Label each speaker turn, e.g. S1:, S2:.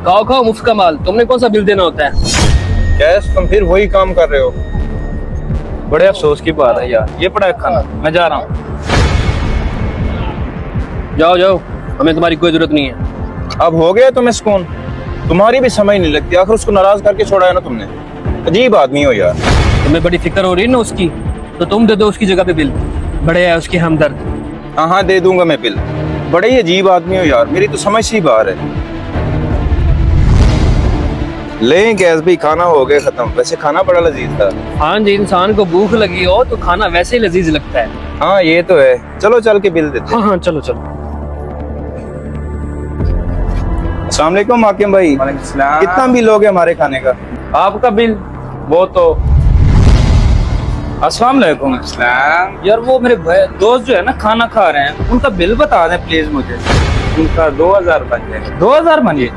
S1: खाओ खाओ मुफ्त का माल, तुमने कौन सा बिल देना होता है?
S2: गैस तुम फिर वही काम कर रहे हो।
S3: बड़े अफसोस की बात है यार, ये पड़ा है खाना, मैं जा रहा हूँ।
S1: जाओ जाओ, हमें तुम्हारी कोई जरूरत नहीं है।
S2: अब हो गया तुम्हें सुकून? तुम्हारी भी समझ नहीं लगती, आखिर उसको नाराज करके छोड़ा है ना तुमने। अजीब आदमी हो यार।
S1: तुम्हें बड़ी फिक्र हो रही है ना उसकी, तो तुम दे दो उसकी जगह पे बिल। बड़े है उसके हमदर्द।
S2: हाँ हाँ दे दूंगा मैं बिल। बड़े ही अजीब आदमी हो यार, मेरी तो समझ से ही बाहर है। ले गैस भी, खाना हो गया खत्म। वैसे खाना बड़ा लजीज था।
S1: हाँ जी, इंसान को भूख लगी हो तो खाना वैसे ही लजीज लगता है।
S2: हाँ ये तो है। चलो चल के बिल देते हैं।
S1: हाँ हाँ चलो चलो।
S2: अस्सलाम वालेकुम हाकिम भाई। कितना बिल हो गया हमारे खाने का?
S3: आपका बिल वो तो अस्सलाम वालेकुम। यार वो मेरे दोस्त जो है ना खाना खा रहे हैं, उनका बिल बता दें प्लीज मुझे।
S4: उनका 2000 बन जाएगा।
S3: 2000 बनिए।